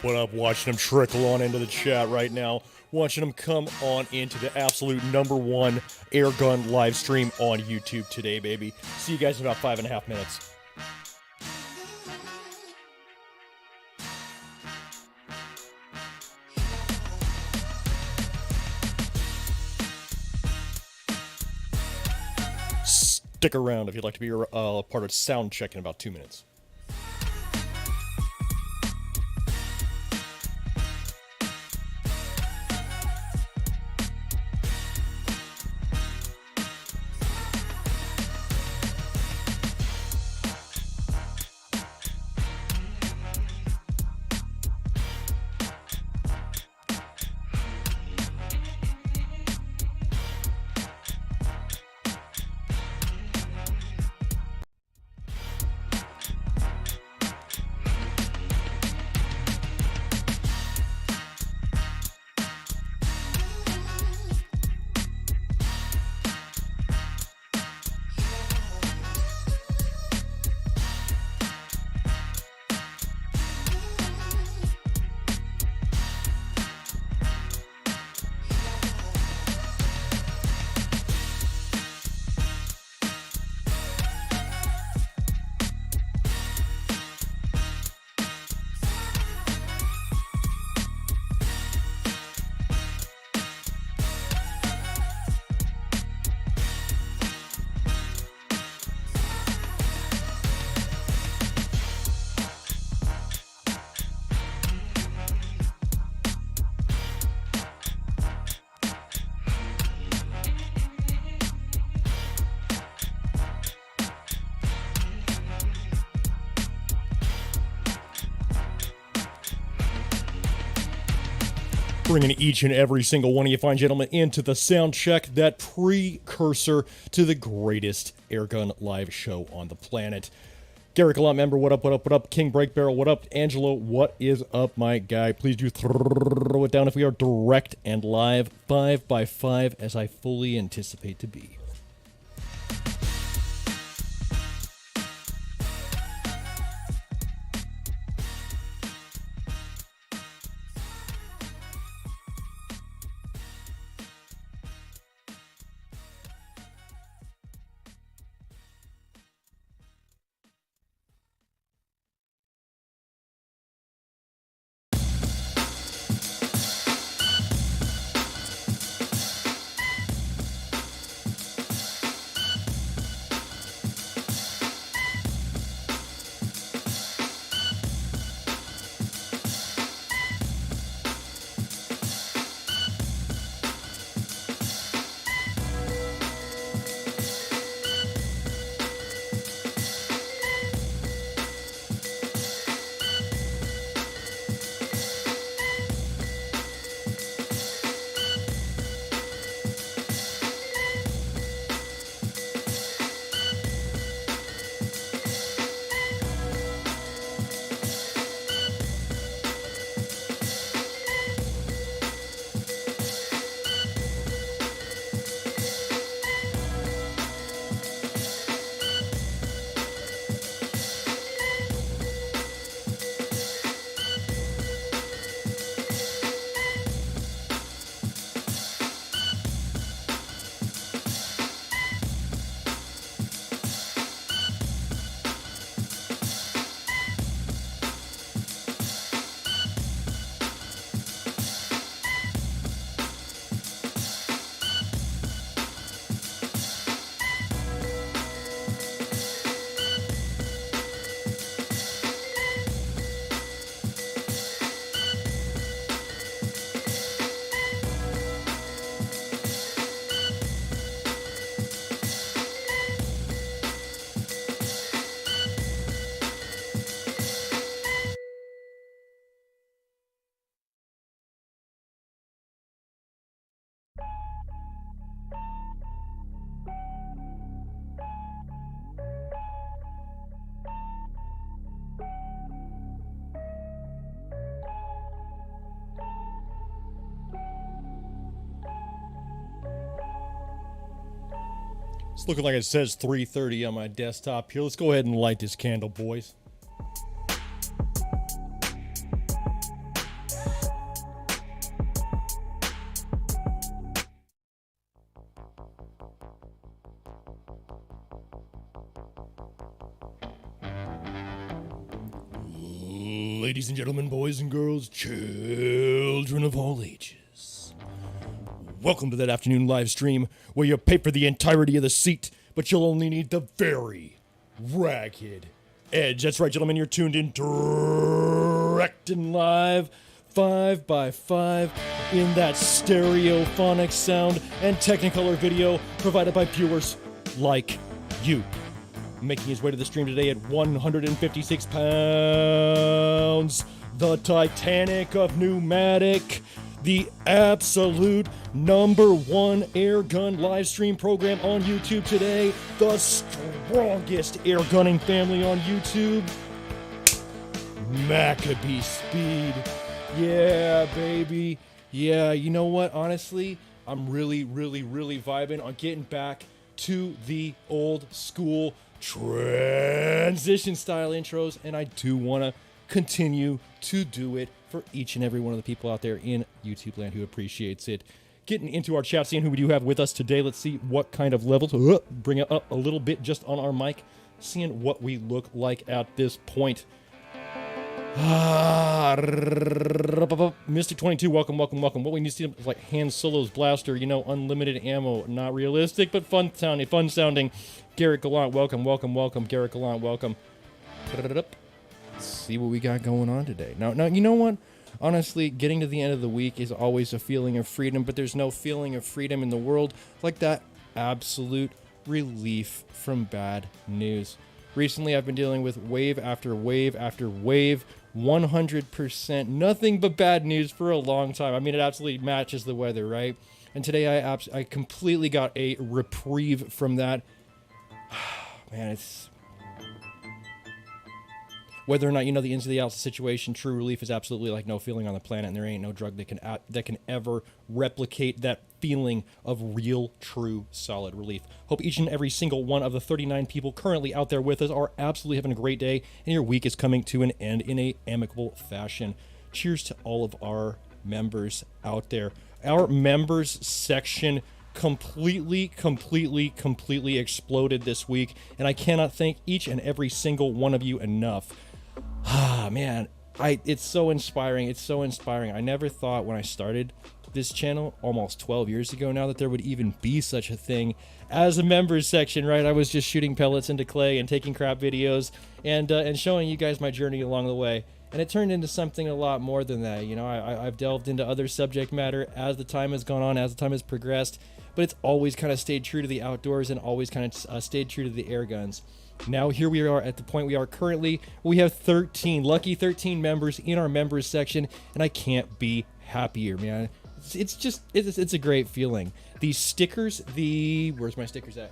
What up? Watching them trickle on into the chat right now. Watching them come on into the absolute #1 airgun live stream on YouTube today, baby. See you guys in about 5.5 minutes. Stick around if you'd like to be a part of sound check in about 2 minutes. Bringing each and every single one of you fine gentlemen into the sound check, that precursor to the greatest airgun live show on the planet. Garrick Gallant member, what up, what up, what up? King Break Barrel, what up? Angelo, what is up, my guy? Please do throw it down if we are direct and live 5x5 as I fully anticipate to be. It's looking like it says 3:30 on my desktop here. Let's go ahead and light this candle, boys. Ladies and gentlemen, boys and girls, children of all ages, welcome to that afternoon live stream where you pay for the entirety of the seat, but you'll only need the very ragged edge. That's right, gentlemen, you're tuned in direct and live 5x5 in that stereophonic sound and Technicolor video provided by viewers like you. Making his way to the stream today at 156 pounds, the Titanic of pneumatic, the absolute #1 air gun live stream program on YouTube today, the strongest air gunning family on YouTube, MACABESPEED. Yeah, baby. Yeah, you know what? Honestly, I'm really vibing on getting back to the old school transition style intros, and I do want to continue to do it for each and every one of the people out there in YouTube land who appreciates it. Getting into our chat, seeing who we do have with us today. Let's see what kind of levels. Bring it up a little bit just on our mic, seeing what we look like at this point. Mystic 22, welcome. What we need to see is like Han Solo's blaster, you know, unlimited ammo, not realistic, but fun sounding. Garrick Gallant, welcome. Garrick Gallant, welcome. Let's see what we got going on today. Now, you know what? Honestly, getting to the end of the week is always a feeling of freedom, but there's no feeling of freedom in the world like that absolute relief from bad news. Recently, I've been dealing with wave after wave after wave, 100%, nothing but bad news for a long time. I mean, it absolutely matches the weather, right? And today I completely got a reprieve from that. Man, Whether or not you know the ins and the outs of the situation, true relief is absolutely like no feeling on the planet, and there ain't no drug that can ever replicate that feeling of real, true, solid relief. Hope each and every single one of the 39 people currently out there with us are absolutely having a great day, and your week is coming to an end in a amicable fashion. Cheers to all of our members out there. Our members section completely exploded this week, and I cannot thank each and every single one of you enough. Ah, man, it's so inspiring. It's so inspiring. I never thought when I started this channel almost 12 years ago now that there would even be such a thing as a members section, right? I was just shooting pellets into clay and taking crap videos and showing you guys my journey along the way. And it turned into something a lot more than that. You know, I've delved into other subject matter as the time has gone on, as the time has progressed, but it's always kind of stayed true to the outdoors and always kind of stayed true to the air guns. Now here we are at the point we are currently. We have 13, lucky 13 members in our members section, and I can't be happier, man. It's a great feeling. These stickers, where's my stickers at?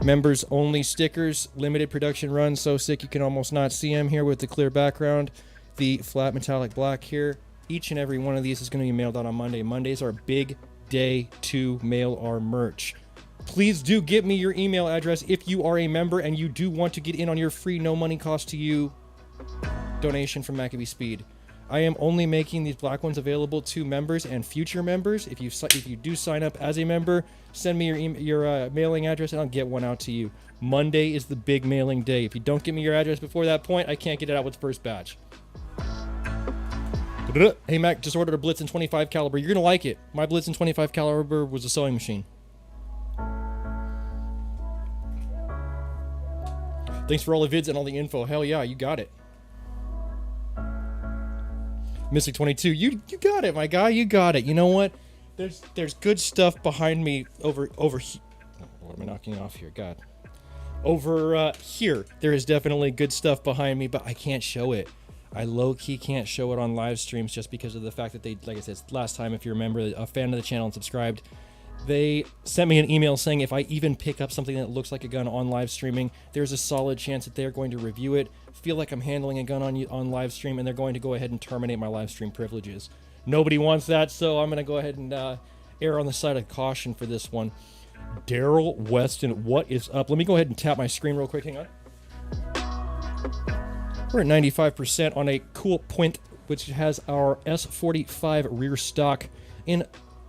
Members only stickers, limited production run, so sick you can almost not see them here with the clear background. The flat metallic black here. Each and every one of these is going to be mailed out on Monday. Mondays are a big day to mail our merch. Please do give me your email address if you are a member and you do want to get in on your free, no money cost to you donation from MACABESPEED. I am only making these black ones available to members and future members. If you do sign up as a member, send me your mailing address and I'll get one out to you. Monday is the big mailing day. If you don't give me your address before that point, I can't get it out with the first batch. Hey Mac, just ordered a Blitzen 25 caliber. You're gonna like it. My Blitzen 25 caliber was a sewing machine. Thanks for all the vids and all the info. Hell yeah, you got it. Mystic 22, you got it, my guy. You got it. You know what? There's good stuff behind me over here. What am I knocking off here? God. Over here, there is definitely good stuff behind me, but I can't show it. I low-key can't show it on live streams just because of the fact that they, like I said, last time, if you remember, a fan of the channel and subscribed, they sent me an email saying if I even pick up something that looks like a gun on live streaming, there's a solid chance that they're going to review it, feel like I'm handling a gun on live stream, and they're going to go ahead and terminate my live stream privileges. Nobody wants that, so I'm going to go ahead and err on the side of caution for this one. Daryl Weston, what is up? Let me go ahead and tap my screen real quick. Hang on. We're at 95% on a cool point, which has our S45 rear stock in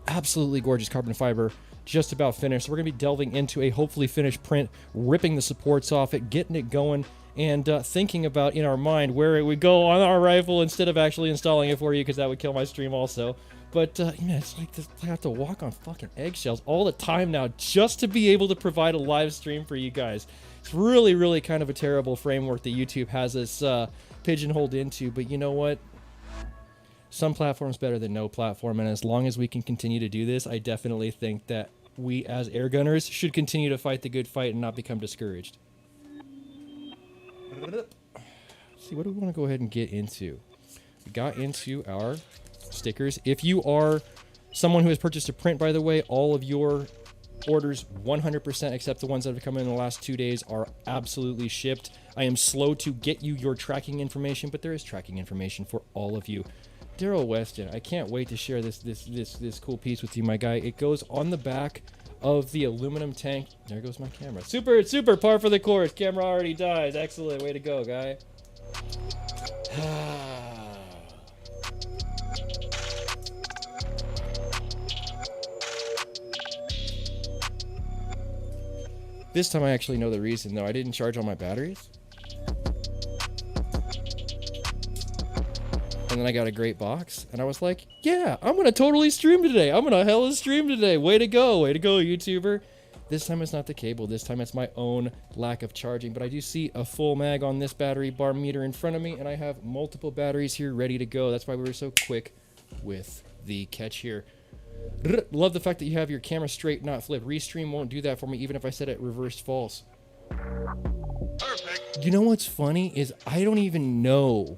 absolutely gorgeous carbon fiber, just about finished. So we're going to be delving into a hopefully finished print, ripping the supports off it, getting it going, and thinking about in our mind where it would go on our rifle instead of actually installing it for you, because that would kill my stream also. But, you know, it's like this, I have to walk on fucking eggshells all the time now just to be able to provide a live stream for you guys. It's really kind of a terrible framework that YouTube has us pigeonholed into, but you know what? Some platforms better than no platform, and as long as we can continue to do this, I definitely think that we as air gunners should continue to fight the good fight and not become discouraged. Let's see, what do we want to go ahead and get into? We got into our stickers. If you are someone who has purchased a print, by the way, all of your orders 100% except the ones that have come in the last 2 days are absolutely shipped. I am slow to get you your tracking information, but there is tracking information for all of you. Daryl Weston, I can't wait to share this cool piece with you, my guy. It goes on the back of the aluminum tank. There goes my camera. Super par for the course. Camera already dies. Excellent. Way to go, guy. This time I actually know the reason, though. I didn't charge all my batteries. And then I got a great box, and I was like, yeah, I'm going to totally stream today. I'm going to hella stream today. Way to go, YouTuber. This time it's not the cable. This time it's my own lack of charging. But I do see a full mag on this battery bar meter in front of me, and I have multiple batteries here ready to go. That's why we were so quick with the catch here. Love the fact that you have your camera straight, not flip. Restream won't do that for me, even if I set it reversed false. Perfect. You know what's funny is I don't even know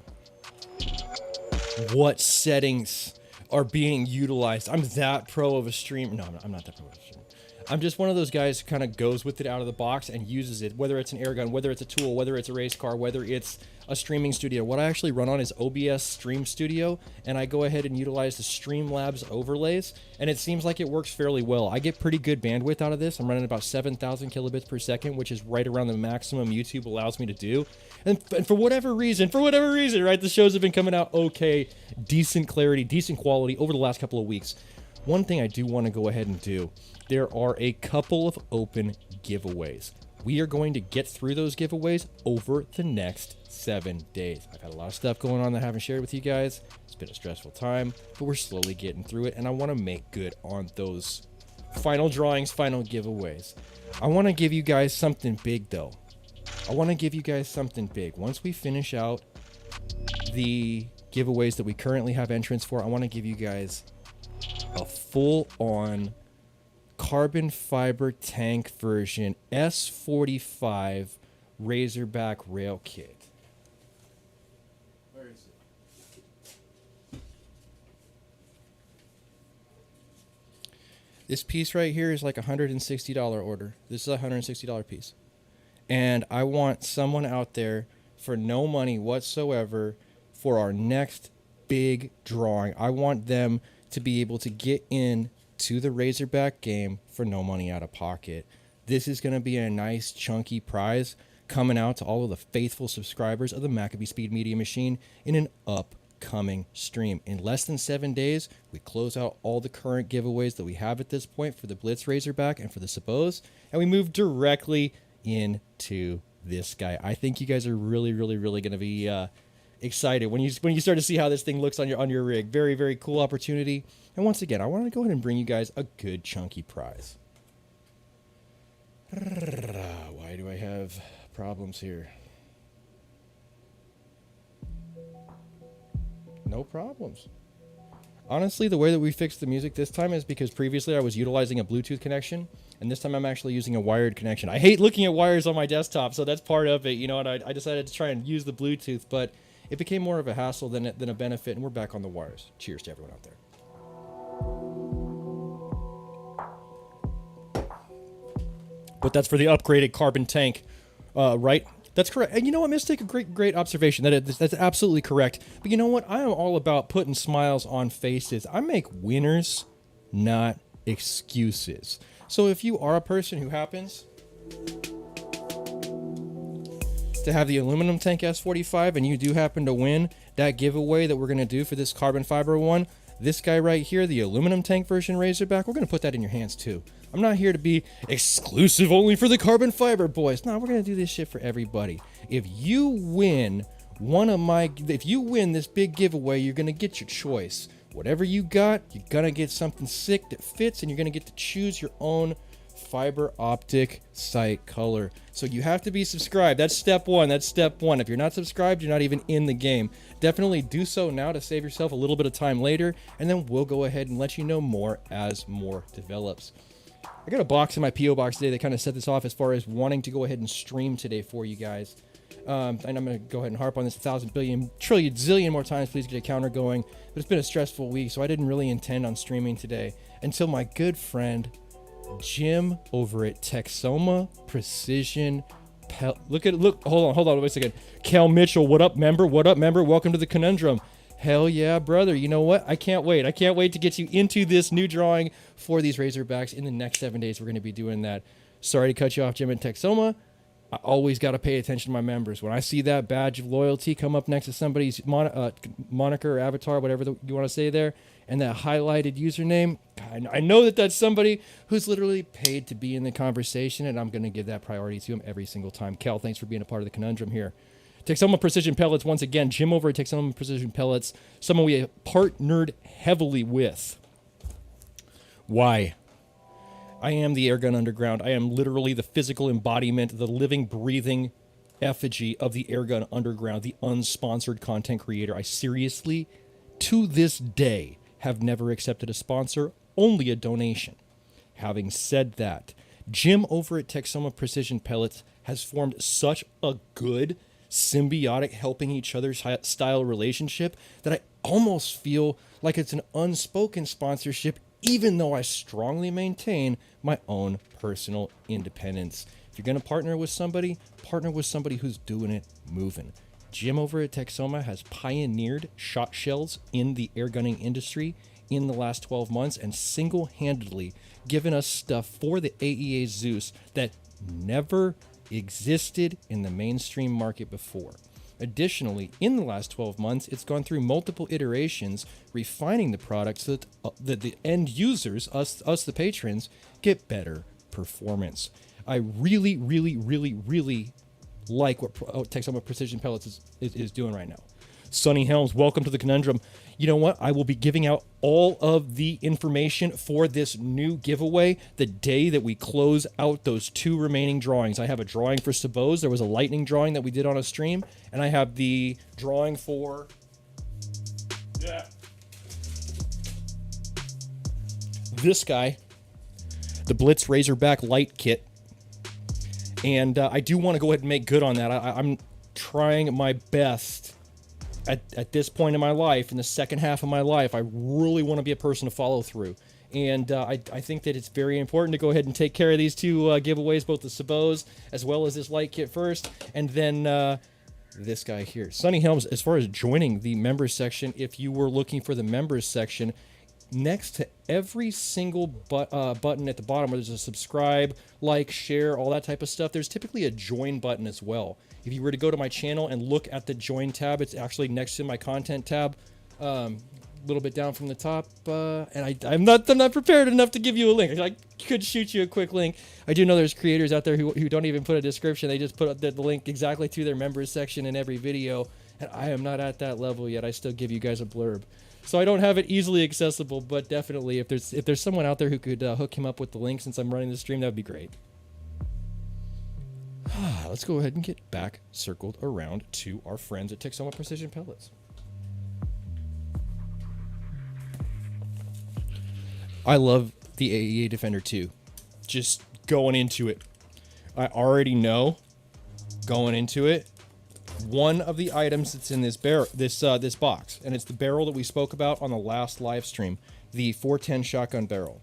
what settings are being utilized. I'm that pro of a streamer. No, I'm not that pro of a streamer. I'm just one of those guys who kind of goes with it out of the box and uses it, whether it's an air gun, whether it's a tool, whether it's a race car, whether it's a streaming studio. What I actually run on is OBS Stream Studio, and I go ahead and utilize the Streamlabs overlays, and it seems like it works fairly well. I get pretty good bandwidth out of this. I'm running about 7,000 kilobits per second, which is right around the maximum YouTube allows me to do. And for whatever reason, right, the shows have been coming out okay, decent clarity, decent quality over the last couple of weeks. One thing I do want to go ahead and do, there are a couple of open giveaways. We are going to get through those giveaways over the next 7 days. I've had a lot of stuff going on that I haven't shared with you guys. It's been a stressful time, but we're slowly getting through it, and I want to make good on those final drawings, final giveaways. I want to give you guys something big, though. I want to give you guys something big. Once we finish out the giveaways that we currently have entrants for, I want to give you guys a full-on carbon fiber tank version S45 Razorback rail kit. Where is it? This piece right here is like a $160 order. This is a $160 piece. And I want someone out there for no money whatsoever for our next big drawing. I want them to be able to get in to the Razorback game for no money out of pocket. This is going to be a nice chunky prize coming out to all of the faithful subscribers of the MACABESPEED Media Machine in an upcoming stream. In less than 7 days, we close out all the current giveaways that we have at this point for the Blitz Razorback and for the Sabos, and we move directly into this guy. I think you guys are really going to be excited when you start to see how this thing looks on your rig. Very, very cool opportunity. And once again, I want to go ahead and bring you guys a good chunky prize. Why do I have problems here? No problems. Honestly, the way that we fixed the music this time is because previously I was utilizing a Bluetooth connection, and this time I'm actually using a wired connection. I hate looking at wires on my desktop, so that's part of it, you know, and I decided to try and use the Bluetooth, but it became more of a hassle than a benefit, and we're back on the wires. Cheers to everyone out there. But that's for the upgraded carbon tank, right? That's correct. And you know what, Mystic? A great observation. That's absolutely correct. But you know what? I am all about putting smiles on faces. I make winners, not excuses. So if you are a person who happens to have the aluminum tank S45 and you do happen to win that giveaway that we're going to do for this carbon fiber one, this guy right here, the aluminum tank version Razorback, we're going to put that in your hands too. I'm not here to be exclusive only for the carbon fiber boys. No, we're going to do this shit for everybody. If you win if you win this big giveaway, you're going to get your choice. Whatever you got, you're going to get something sick that fits, and you're going to get to choose your own fiber optic sight color. So you have to be subscribed. That's step one. If you're not subscribed, you're not even in the game. Definitely do so now to save yourself a little bit of time later, and then we'll go ahead and let you know more as more develops. I got a box in my P.O. box today that kind of set this off as far as wanting to go ahead and stream today for you guys. And I'm going to go ahead and harp on this 1,000 billion trillion zillion more times. Please get a counter going. But it's been a stressful week, so I didn't really intend on streaming today until my good friend Jim over at Texoma Precision hold on, wait a second. Cal Mitchell, what up, member? Welcome to the Conundrum. Hell yeah, brother. You know what? I can't wait to get you into this new drawing for these Razorbacks. In the next 7 days, we're going to be doing that. Sorry to cut you off, Jim and Texoma. I always got to pay attention to my members. When I see that badge of loyalty come up next to somebody's moniker or avatar, whatever you want to say there, and that highlighted username, I know that that's somebody who's literally paid to be in the conversation, and I'm going to give that priority to him every single time. Cal, thanks for being a part of the Conundrum here. Texoma Precision Pellets, once again, Jim over at Texoma Precision Pellets, someone we have partnered heavily with. Why? I am the Airgun Underground. I am literally the physical embodiment, the living, breathing effigy of the Airgun Underground, the unsponsored content creator. I seriously, to this day, have never accepted a sponsor, only a donation. Having said that, Jim over at Texoma Precision Pellets has formed such a good, symbiotic, helping each other style relationship that I almost feel like it's an unspoken sponsorship even though I strongly maintain my own personal independence. If you're going to partner with somebody who's doing it moving. Jim over at Texoma has pioneered shot shells in the airgunning industry in the last 12 months and single-handedly given us stuff for the AEA Zeus that never existed in the mainstream market before. Additionally, in the last 12 months, it's gone through multiple iterations, refining the product so that the end users, us the patrons, get better performance. I really, really, really, really like what Texoma Precision Pellets is doing right now. Sonny Helms, welcome to the Conundrum. You know what? I will be giving out all of the information for this new giveaway the day that we close out those 2 remaining drawings. I have a drawing for Sabos. There was a lightning drawing that we did on a stream, and I have the drawing for this guy, the Blitz Razorback Light Kit. And I do want to go ahead and make good on that. I'm trying my best at this point in my life, in the second half of my life. I really want to be a person to follow through. And I think that it's very important to go ahead and take care of these 2 giveaways, both the Sabos as well as this light kit first. And then this guy here. Sonny Helms, as far as joining the members section, if you were looking for the members section, next to every single button at the bottom where there's a subscribe, like, share, all that type of stuff, there's typically a join button as well. If you were to go to my channel and look at the join tab, it's actually next to my content tab, a little bit down from the top. And I'm not prepared enough to give you a link. I could shoot you a quick link. I do know there's creators out there who don't even put a description. They just put the link exactly to their members section in every video. And I am not at that level yet. I still give you guys a blurb. So I don't have it easily accessible, but definitely if there's someone out there who could hook him up with the link since I'm running the stream, that would be great. Let's go ahead and get back circled around to our friends at Texoma Precision Pellets. I love the AEA Defender 2. Just going into it, I already know going into it one of the items that's in this this box, and it's the barrel that we spoke about on the last live stream, the 410 shotgun barrel.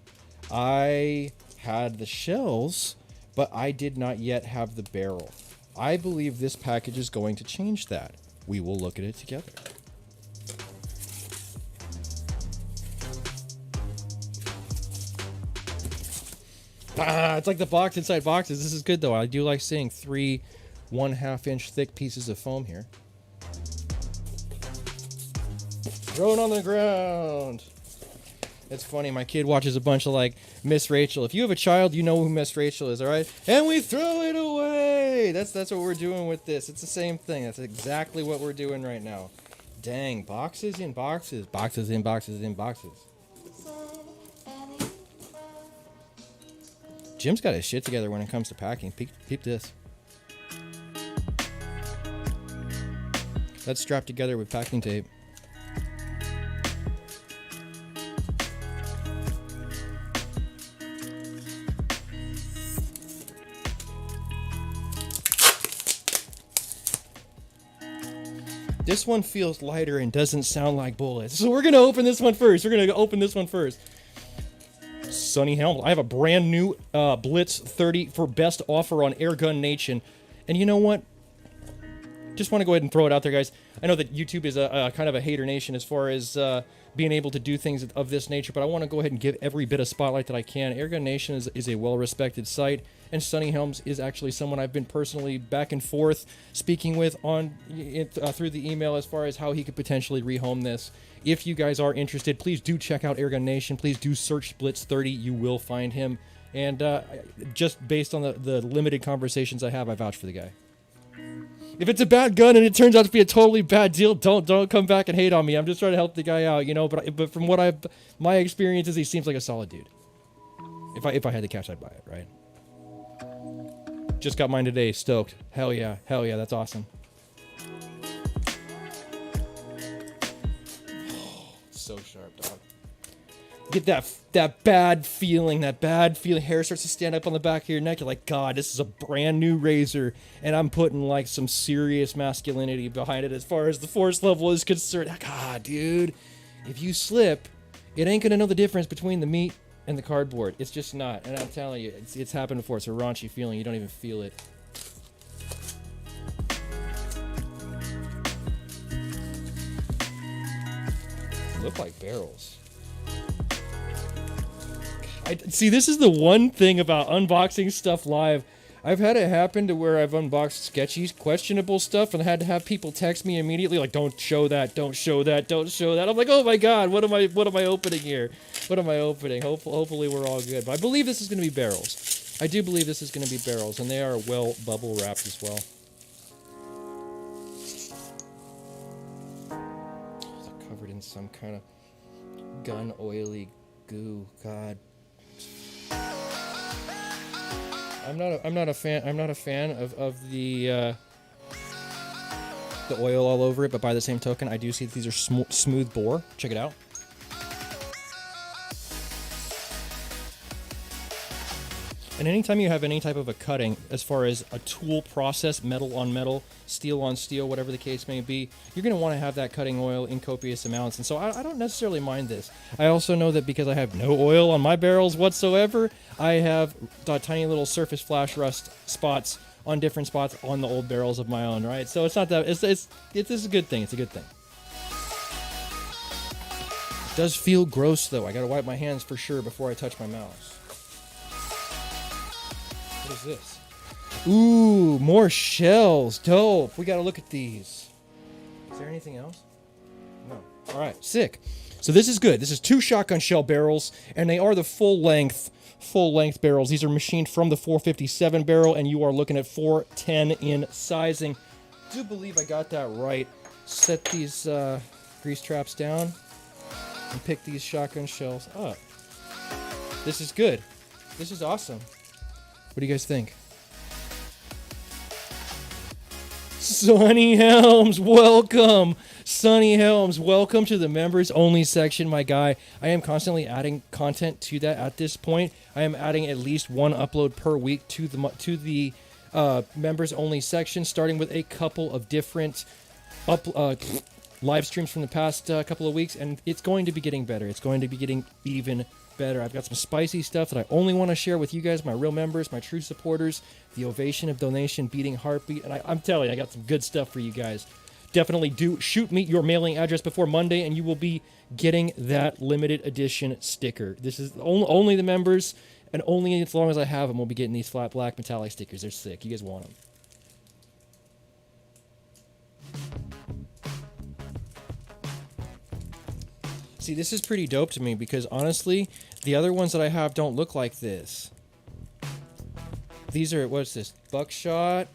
I had the shells, but I did not yet have the barrel. I believe this package is going to change that. We will look at it together. It's like the box inside boxes. This is good though. I do like seeing 3 1/2 inch thick pieces of foam here. Thrown on the ground. It's funny, my kid watches a bunch of like Miss Rachel. If you have a child, you know who Miss Rachel is, alright? And we throw it away! That's what we're doing with this. It's the same thing. That's exactly what we're doing right now. Dang, boxes in boxes. Boxes in boxes in boxes. Jim's got his shit together when it comes to packing. Peep this. That's strapped together with packing tape. This one feels lighter and doesn't sound like bullets. So we're going to open this one first. Sonny Helm, I have a brand new Blitz 30 for best offer on Airgun Nation. And you know what? Just want to go ahead and throw it out there, guys. I know that YouTube is a kind of a hater nation as far as being able to do things of this nature, but I want to go ahead and give every bit of spotlight that I can. Airgun Nation is a well-respected site, and Sonny Helms is actually someone I've been personally back and forth speaking with on through the email as far as how he could potentially rehome this. If you guys are interested, please do check out Airgun Nation. Please do search Blitz 30. You will find him. And just based on the limited conversations I have, I vouch for the guy. If it's a bad gun and it turns out to be a totally bad deal, don't come back and hate on me. I'm just trying to help the guy out, you know. But from what my experience is, he seems like a solid dude. If I had the cash, I'd buy it, right? Just got mine today. Stoked. Hell yeah, that's awesome. So sharp, dog. Get that bad feeling. Hair starts to stand up on the back of your neck. You're like, God, this is a brand new razor, and I'm putting like some serious masculinity behind it as far as the force level is concerned. God, dude, if you slip, it ain't gonna know the difference between the meat and the cardboard. It's just not. And I'm telling you, it's happened before. It's a raunchy feeling. You don't even feel it. They look like barrels. See, this is the one thing about unboxing stuff live. I've had it happen to where I've unboxed sketchy, questionable stuff, and I had to have people text me immediately, like, "Don't show that, don't show that, don't show that." I'm like, "Oh my god, what am I opening here? What am I opening?" Hopefully we're all good. But I believe this is going to be barrels. I do believe this is going to be barrels, and they are well bubble wrapped as well. They're covered in some kind of gun oily goo. God. I'm not a fan of the oil all over it, but by the same token, I do see that these are smooth bore. Check it out. And anytime you have any type of a cutting, as far as a tool process, metal on metal, steel on steel, whatever the case may be, you're going to want to have that cutting oil in copious amounts. And so I don't necessarily mind this. I also know that because I have no oil on my barrels whatsoever, I have tiny little surface flash rust spots on different spots on the old barrels of my own, right? So it's not that, it's a good thing. It's a good thing. It does feel gross though. I got to wipe my hands for sure before I touch my mouse. What is this? Ooh, more shells. Dope. We gotta look at these. Is there anything else? No. Alright, sick. So this is good. This is 2 shotgun shell barrels, and they are the full length barrels. These are machined from the 457 barrel, and you are looking at 410 in sizing. I do believe I got that right. Set these grease traps down and pick these shotgun shells up. This is good. This is awesome. What do you guys think? Sonny Helms, welcome! Sonny Helms, welcome to the members only section, my guy. I am constantly adding content to that at this point. I am adding at least 1 upload per week to the members only section, starting with a couple of different live streams from the past couple of weeks, and it's going to be getting better. It's going to be getting even better. I've got some spicy stuff that I only want to share with you guys, my real members, my true supporters, the ovation of donation, beating heartbeat, and I'm telling you, I got some good stuff for you guys. Definitely do shoot me your mailing address before Monday, and you will be getting that limited edition sticker. This is only the members, and only as long as I have them, we'll be getting these flat black metallic stickers. They're sick. You guys want them. See, this is pretty dope to me because, honestly, the other ones that I have don't look like this. These are, what's this, buckshot?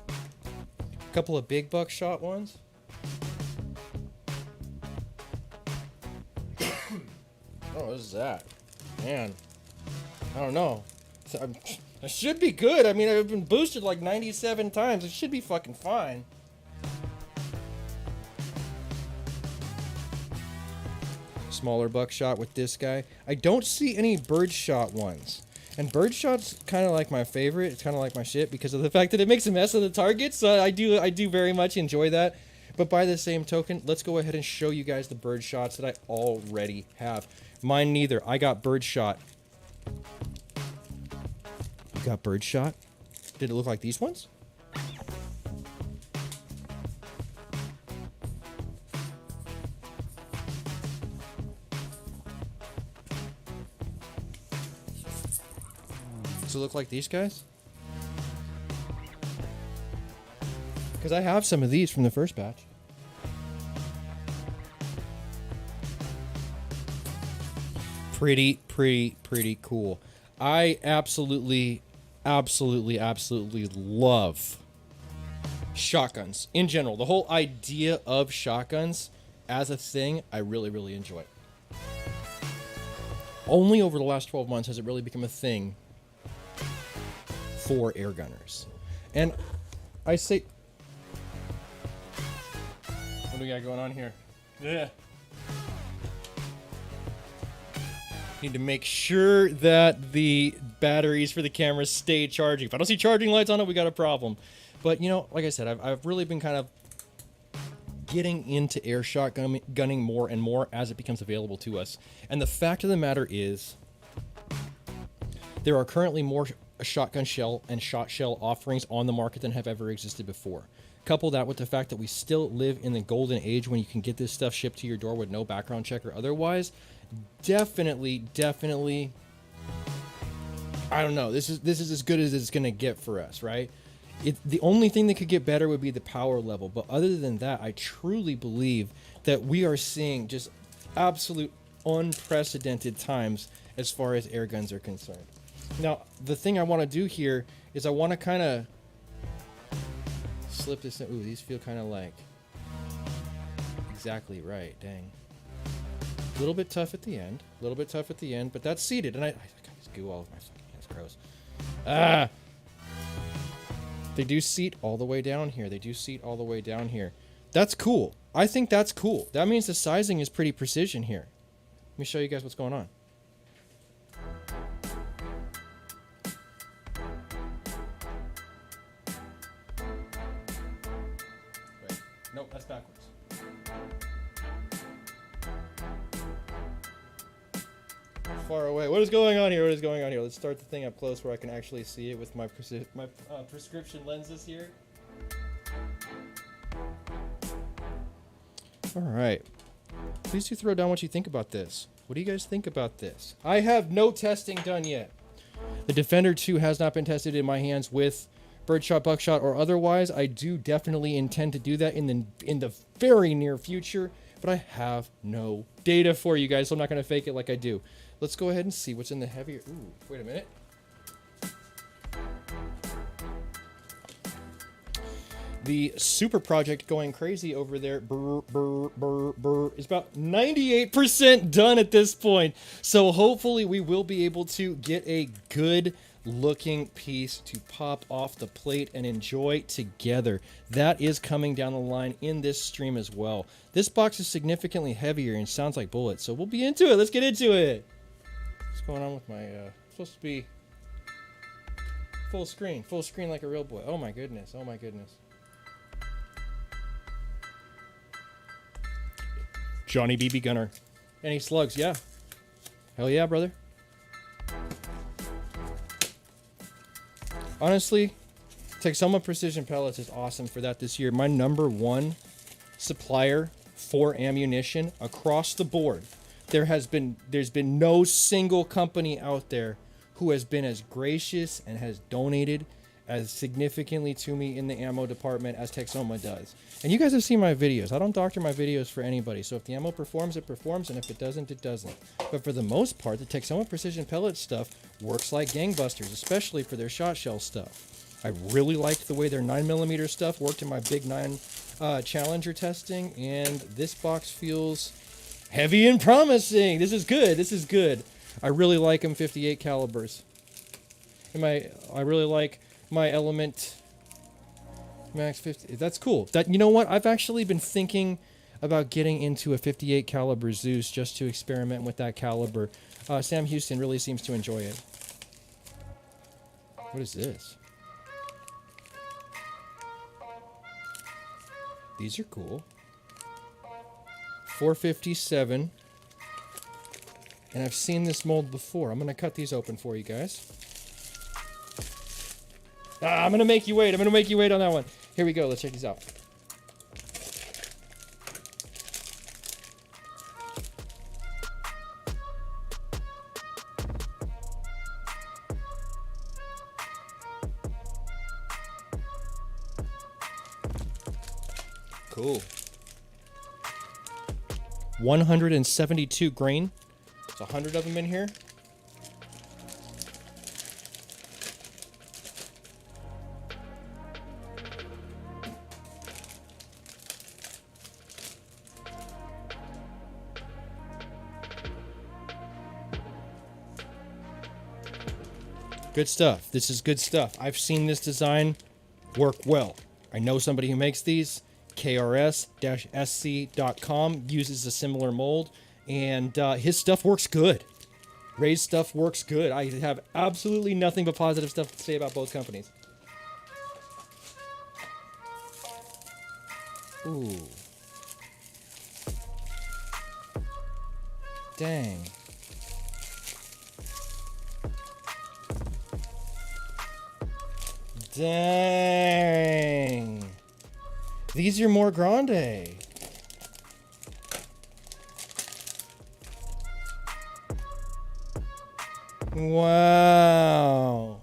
A couple of big buckshot ones. Oh, what is that? Man, I don't know. I should be good. I mean, I've been boosted like 97 times. It should be fucking fine. Smaller buckshot with this guy. I don't see any birdshot ones. And birdshot's kind of like my favorite. It's kind of like my shit because of the fact that it makes a mess of the target. So I do very much enjoy that. But by the same token, let's go ahead and show you guys the birdshots that I already have. Mine neither. I got birdshot. You got birdshot? Did it look like these ones? Does it look like these guys? Because I have some of these from the first batch. Pretty cool. I absolutely love shotguns in general. The whole idea of shotguns as a thing, I really enjoy. Only over the last 12 months has it really become a thing for air gunners. And I say, what do we got going on here? Yeah. Need to make sure that the batteries for the cameras stay charging. If I don't see charging lights on it, we got a problem. But, you know, like I said, I've really been kind of getting into air gunning more and more as it becomes available to us. And the fact of the matter is, there are currently more shotgun shell and shot shell offerings on the market than have ever existed before. Couple that with the fact that we still live in the golden age when you can get this stuff shipped to your door with no background check or otherwise. Definitely, I don't know. This is as good as it's gonna get for us, right? The only thing that could get better would be the power level, but other than that, I truly believe that we are seeing just absolute unprecedented times as far as air guns are concerned. Now, the thing I want to do here is I want to kind of slip this in. Ooh, these feel kind of like exactly right. Dang. A little bit tough at the end. A little bit tough at the end, but that's seated. And I got this goo all over my fucking hands. Gross. Ah! They do seat all the way down here. They do seat all the way down here. That's cool. I think that's cool. That means the sizing is pretty precision here. Let me show you guys what's going on. Wait. Nope, that's backwards. Far away. What is going on here? What is going on here? Let's start the thing up close where I can actually see it with my prescription lenses here. All right. Please do throw down what you think about this. What do you guys think about this? I have no testing done yet. The Defender 2 has not been tested in my hands with birdshot, buckshot, or otherwise. I do definitely intend to do that in the very near future, but I have no data for you guys, so I'm not going to fake it like I do. Let's go ahead and see what's in the heavier. Ooh, wait a minute. The super project going crazy over there is about 98% done at this point. So hopefully we will be able to get a good looking piece to pop off the plate and enjoy together. That is coming down the line in this stream as well. This box is significantly heavier and sounds like bullets, so we'll be into it. Let's get into it. What's going on with my supposed to be full screen like a real boy. Oh my goodness, oh my goodness. Johnny BB Gunner. Any slugs? Yeah. Hell yeah, brother. Honestly, Texoma Precision Pellets is awesome for that this year. My #1 supplier for ammunition across the board. There's been no single company out there who has been as gracious and has donated as significantly to me in the ammo department as Texoma does. And you guys have seen my videos. I don't doctor my videos for anybody. So if the ammo performs, it performs, and if it doesn't, it doesn't. But for the most part, the Texoma Precision Pellet stuff works like gangbusters, especially for their shot shell stuff. I really liked the way their 9mm stuff worked in my Big 9 Challenger testing, and this box feels heavy and promising. This is good. This is good. I really like them 58 calibers. And I really like my Element Max 50. That's cool. You know what? I've actually been thinking about getting into a 58 caliber Zeus just to experiment with that caliber. Sam Houston really seems to enjoy it. What is this? These are cool. 457. And I've seen this mold before. I'm going to cut these open for you guys. I'm going to make you wait. I'm going to make you wait on that one. Here we go. Let's check these out. Cool. 172 grain. There's 100 of them in here. Good stuff. This is good stuff. I've seen this design work well. I know somebody who makes these. KRS-SC.com uses a similar mold, and his stuff works good. Ray's stuff works good. I have absolutely nothing but positive stuff to say about both companies. Ooh. Dang. Dang. These are more grande. Wow.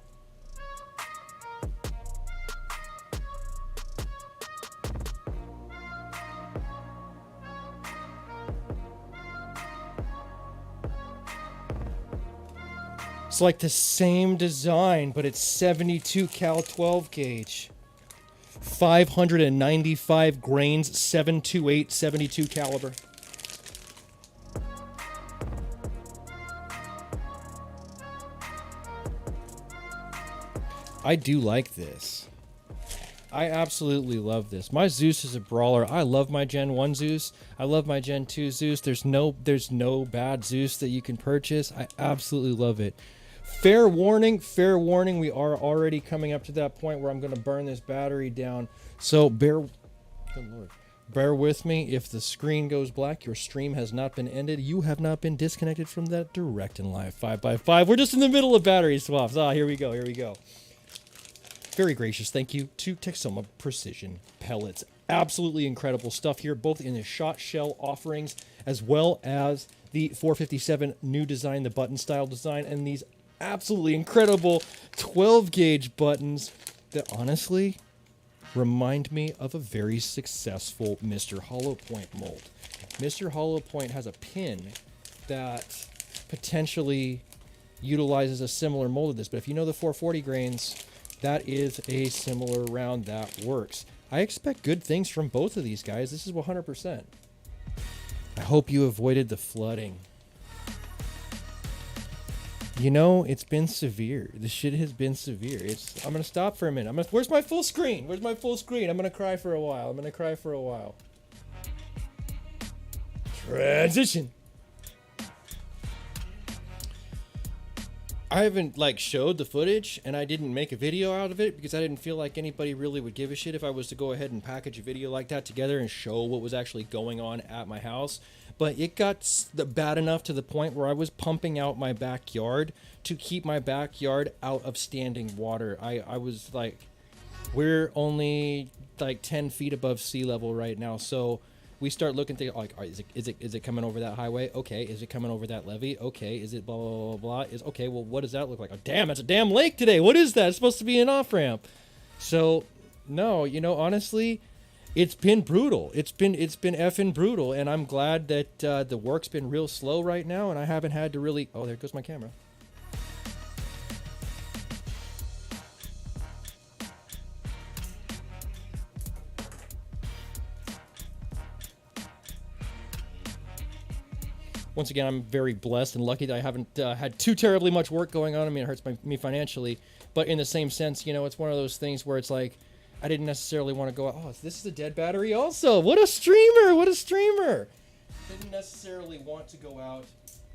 It's like the same design, but it's 72 cal 12 gauge. 595 grains, 728, 72 caliber. I do like this. I absolutely love this. My Zeus is a brawler. I love my Gen 1 Zeus. I love my Gen 2 Zeus. There's no bad Zeus that you can purchase. I absolutely love it. Fair warning, we are already coming up to that point where I'm going to burn this battery down. So good Lord. Bear with me. If the screen goes black, your stream has not been ended. You have not been disconnected from that direct and live 5x5. We're just in the middle of battery swaps. Ah, here we go. Very gracious thank you to Texoma Precision Pellets. Absolutely incredible stuff here, both in the shot shell offerings as well as the 457 new design, the button style design, and these absolutely incredible 12 gauge buttons that honestly remind me of a very successful Mr. Hollow Point mold. Mr. Hollow Point has a pin that potentially utilizes a similar mold of this, but if you know the 440 grains, that is a similar round that works. I expect good things from both of these guys. This is 100%. I hope you avoided the flooding. You know, it's been severe. The shit has been severe. I'm going to stop for a minute. Where's my full screen? I'm going to cry for a while. Transition. I haven't showed the footage, and I didn't make a video out of it because I didn't feel like anybody really would give a shit if I was to go ahead and package a video like that together and show what was actually going on at my house. But it got bad enough to the point where I was pumping out my backyard to keep my backyard out of standing water. I was like, we're only 10 feet above sea level right now, so we start looking through is it coming over that highway? Okay. Is it coming over that levee? Okay. Is it blah blah blah blah? Okay. Well, what does that look like? Oh, damn! It's a damn lake today. What is that? It's supposed to be an off ramp. So no, honestly, it's been brutal. It's been effing brutal, and I'm glad that the work's been real slow right now, and I haven't had to really. Oh, there goes my camera. Once again, I'm very blessed and lucky that I haven't had too terribly much work going on. I mean, it hurts me financially, but in the same sense, it's one of those things where it's like, I didn't necessarily want to go, oh, this is a dead battery also. What a streamer. Didn't necessarily want to go out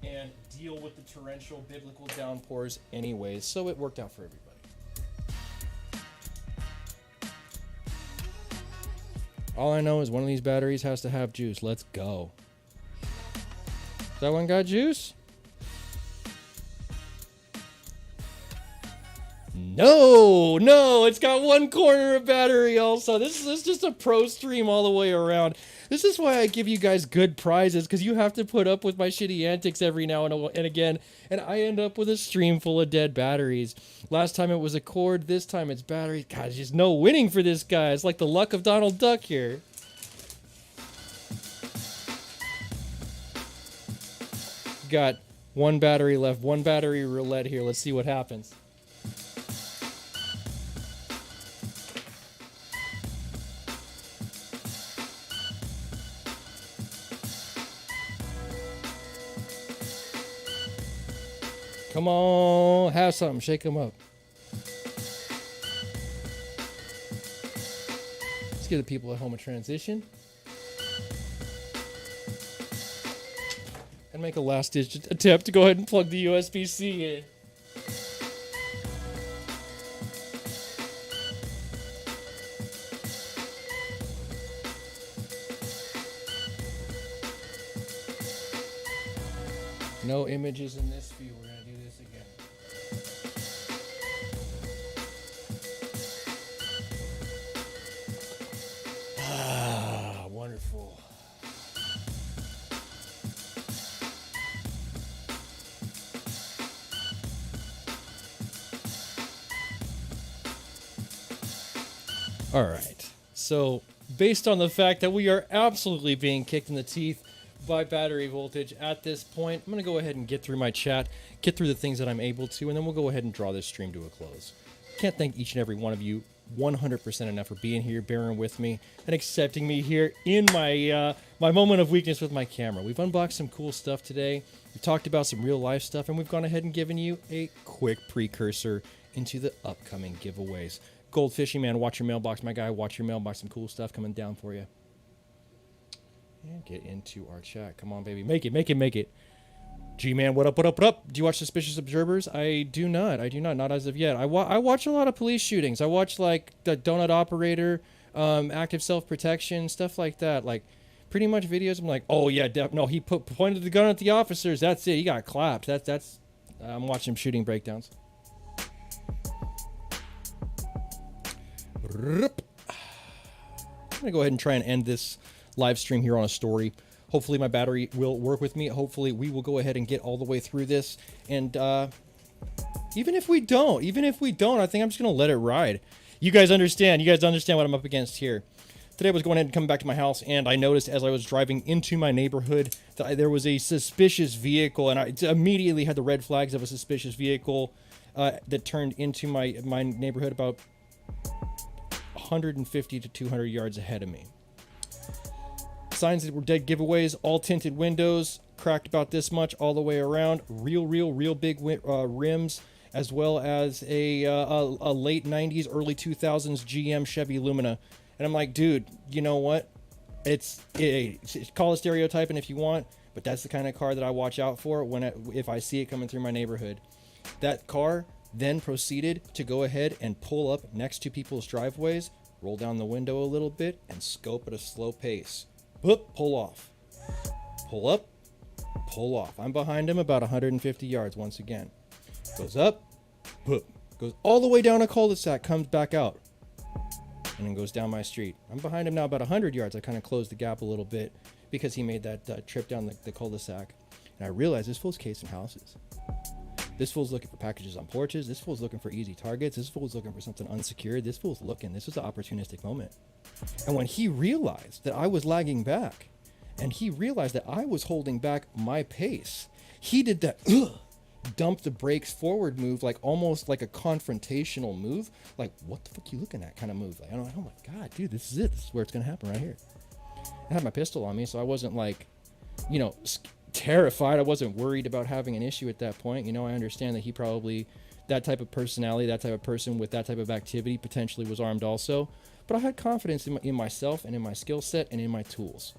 and deal with the torrential biblical downpours anyways, so it worked out for everybody. All I know is one of these batteries has to have juice. Let's go. That one got juice? No, it's got one corner of battery also. This is just a pro stream all the way around. This is why I give you guys good prizes, because you have to put up with my shitty antics every now and again, and I end up with a stream full of dead batteries. Last time it was a cord, this time it's batteries. God, there's just no winning for this guy. It's like the luck of Donald Duck here. Got one battery left, one battery roulette here. Let's see what happens. Come on, have something, shake them up. Let's give the people at home a transition. And make a last-ditch attempt to go ahead and plug the USB-C in. No images in this view. We're gonna do this again. Ah, wonderful. All right. So, based on the fact that we are absolutely being kicked in the teeth by battery voltage at this point, I'm going to go ahead and get through my chat, get through the things that I'm able to, and then we'll go ahead and draw this stream to a close. Can't thank each and every one of you 100% enough for being here, bearing with me, and accepting me here in my my moment of weakness with my camera. We've unboxed some cool stuff today. We've talked about some real life stuff, and we've gone ahead and given you a quick precursor into the upcoming giveaways. Goldfishy man, watch your mailbox, my guy. Watch your mailbox. Some cool stuff coming down for you. And get into our chat. Come on, baby. Make it, make it, make it. G-Man, what up, what up, what up? Do you watch Suspicious Observers? I do not. I do not. Not as of yet. I watch a lot of police shootings. I watch, like, the Donut Operator, Active Self-Protection, stuff like that. Like, pretty much videos. I'm like, oh, yeah, no, he pointed the gun at the officers. That's it. He got clapped. That's I'm watching shooting breakdowns. I'm gonna go ahead and try and end this live stream here on a story. Hopefully my battery will work with me. Hopefully we will go ahead and get all the way through this. And even if we don't, I think I'm just gonna let it ride. You guys understand what I'm up against here. Today I was going ahead and coming back to my house, and I noticed as I was driving into my neighborhood that there was a suspicious vehicle, and I immediately had the red flags of a suspicious vehicle that turned into my neighborhood about 150 to 200 yards ahead of me. Signs that were dead giveaways, all tinted windows, cracked about this much all the way around, real big rims, as well as a late 90s, early 2000s GM Chevy Lumina. And I'm like, dude, you know what? It's call it stereotyping if you want, but that's the kind of car that I watch out for if I see it coming through my neighborhood. That car then proceeded to go ahead and pull up next to people's driveways, roll down the window a little bit, and scope at a slow pace. Whoop, pull off. Pull up, pull off. I'm behind him about 150 yards once again. Goes up, whoop, goes all the way down a cul-de-sac, comes back out, and then goes down my street. I'm behind him now about 100 yards. I kind of closed the gap a little bit because he made that trip down the cul-de-sac. And I realized this fool's casing houses. This fool's looking for packages on porches. This fool's looking for easy targets. This fool's looking for something unsecured. This fool's looking. This was an opportunistic moment. And when he realized that I was lagging back, and he realized that I was holding back my pace, he did that dump the brakes forward move, like almost like a confrontational move. Like, what the fuck you looking at kind of move. Like, oh my God, dude, this is it. This is where it's going to happen right here. I had my pistol on me, so I wasn't like, you know, terrified. I wasn't worried about having an issue at that point. You know, I understand that he probably, that type of personality, that type of person with that type of activity potentially was armed also. But I had confidence in myself and in my skill set and in my tools.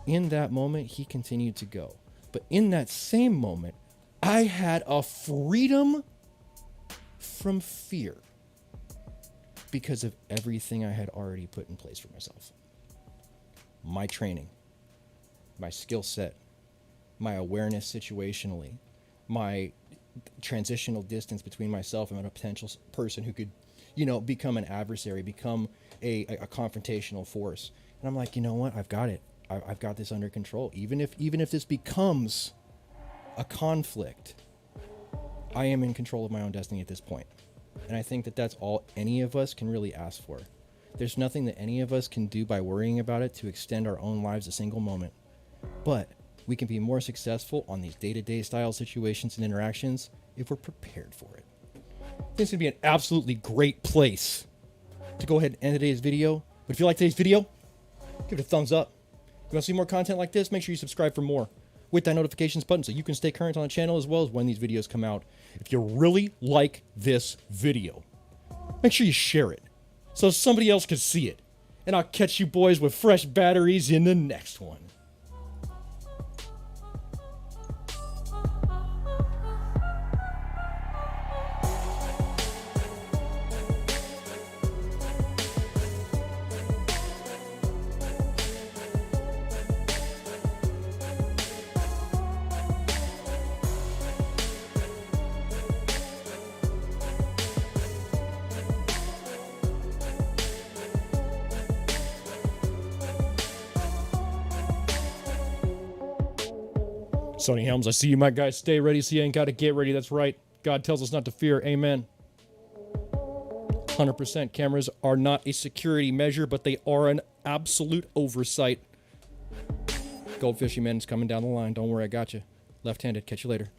In that moment, he continued to go. But in that same moment, I had a freedom from fear because of everything I had already put in place for myself. My training, my skill set, my awareness situationally, my transitional distance between myself and a potential person who could, you know, become an adversary, become a confrontational force. And I'm like, you know what? I've got it. I've got this under control. Even if this becomes a conflict, I am in control of my own destiny at this point. And I think that that's all any of us can really ask for. There's nothing that any of us can do by worrying about it to extend our own lives a single moment. But we can be more successful on these day-to-day style situations and interactions if we're prepared for it. I think it's going to be an absolutely great place to go ahead and end today's video. But if you like today's video, give it a thumbs up. If you want to see more content like this, make sure you subscribe for more with that notifications button so you can stay current on the channel as well as when these videos come out. If you really like this video, make sure you share it so somebody else can see it. And I'll catch you boys with fresh batteries in the next one. Sonny Helms, I see you, my guy. Stay ready, so you ain't got to get ready. That's right. God tells us not to fear. Amen. 100% cameras are not a security measure, but they are an absolute oversight. Goldfishy man's coming down the line. Don't worry, I got you. Left-handed. Catch you later.